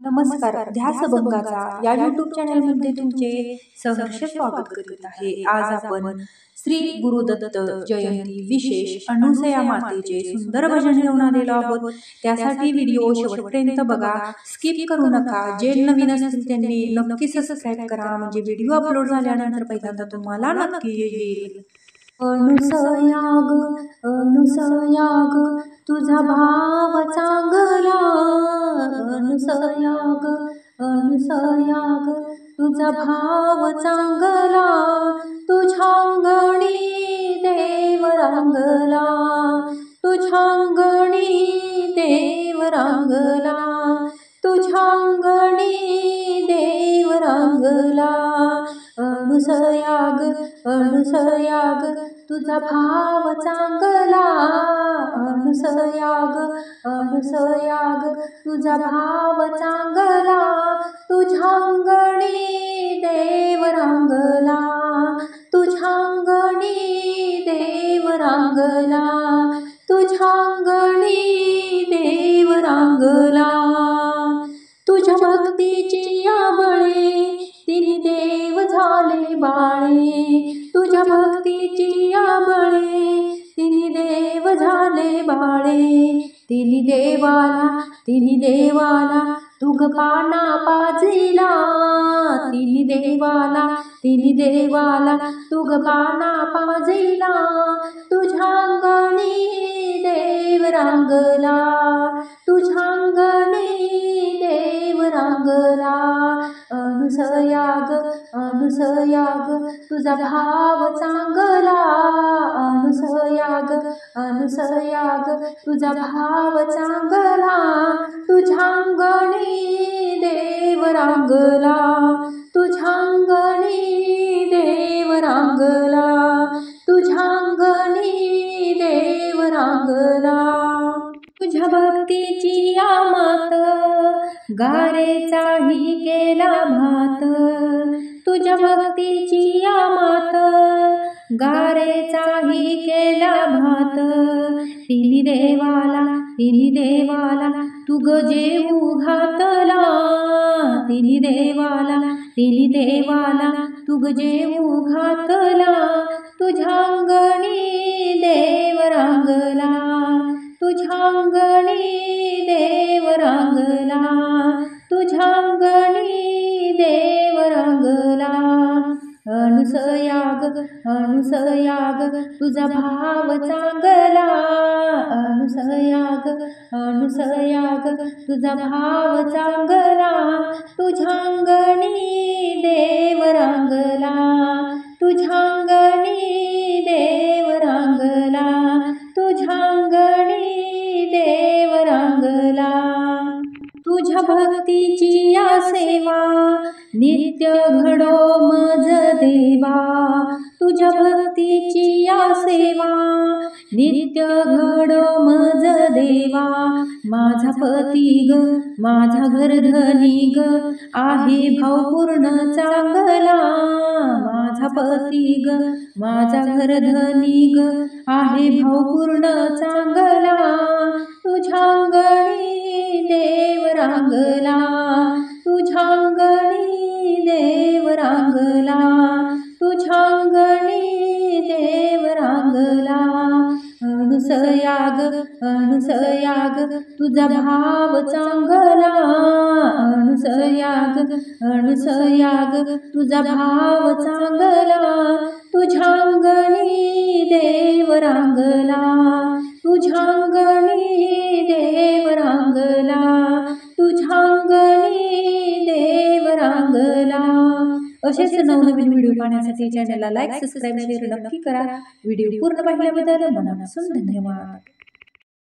नमस्कार, ध्यासभंगाचा या YouTube चॅनलमध्ये तुमचे सहर्ष स्वागत करीत आहे। आज आपण श्री गुरुदत्त जयंती विशेष अनुसया मातेचे सुंदर भजन घेऊन आलेलो आहोत। त्यासाठी व्हिडिओ शेवटपर्यंत बघा, स्किप करू नका। जे नवीन असतील त्यांनी नक्की सबस्क्राइब करा, म्हणजे व्हिडिओ अपलोड झाल्यानंतर पहिल्यांदा तुम्हाला नक्की येईल। अनुसयाग अनुसयाग तुझा भाव चांगला, अनुसयाग अनुसयाग तुझा भाव चांगला, तुझ्या अंगणी देव रांगला, तुझ्या अंगणी देव रांगला, तुझ्या अंगणी देव रांगला। अनुसयाग अनुसयाग तुझा भाव चांगला, अनुसयाग अनुसयाग तुझा भाव चांगला, तुझ्या अंगणी देव रांगला, तुझ्या अंगणी देव रांगला, तुझ्या अंगणी देव रांगला। तुझ्या भक्तीची आबळे तिन्ही देव झाले बाळे, तुझ्या भक्तीची आबळे तिन्ही देव झाले बाळे। तिन्ही देवाला तुग पाना पाजिला, तिन्ही देवाला तुग पाना पाजिला, तुझ्या अंगणी देव रांगला, तुझ्या अंगणी देव रांगला। अनुसयाग अनुसयाग तुझा भाव चांगला, अनुसयाग अनुसयाग तुझा भाव चांगला, तुझ्या अंगणी देव रांगला, तुझ्या अंगणी देव रांगला, तुझ्या अंगणी देव रांगला। तुझ्या भक्तीची आमात गारेचाही केला भात, तुझ्या भक्तीची आमात गारेचाही केला भात। तिन्ही देवाला तुग जेवू घातला, तिन्ही देवाला तुग जेवू घातला, तुझ्या अंगणी देव रांगला, तुझ्या अंगणी देव रांगला, तुझ्या अंगणी देव रांगला। अनुसयाग अनुसयाग तुझा भाव चांगला, अनुसयाग अनुसयाग तुझा भाव चांगला, तुझ्या अंगणी देव रांगला, तुझ्या अंगणी देव रांगला, तुझ्या अंगणी देव रांगला। तुझ्या भक्तीची या सेवा नित्य घडो मज देवा, तुझ्या भक्तीची या सेवा नित्य घडो मज देवा। माझा पती ग माझा घरधनी ग आहे भाव पूर्ण चांगला, माझा पती ग माझा घरधनी ग आहे भाव पूर्ण चांगला, तुझ्या अंगणी देव रांगला, तुझ्या अंगणी देव रांगला, तुझ्या अंगणी देव रांगला। अनुसयाग अनुसयाग तुझा भाव चांगला, अनुसयाग अनुसयाग तुझा भाव चांगला, तुझ्या अंगणी देव रांगला, तुझ्या अंगणी देव रांगला, तुझ्या अंगणी देव रांगला। असेच नवनवीन व्हिडिओ पाहण्यासाठी चॅनलला लाईक, सबस्क्राइब, शेअर नक्की करा। व्हिडिओ पूर्ण पाहिल्याबद्दल मनापासून धन्यवाद।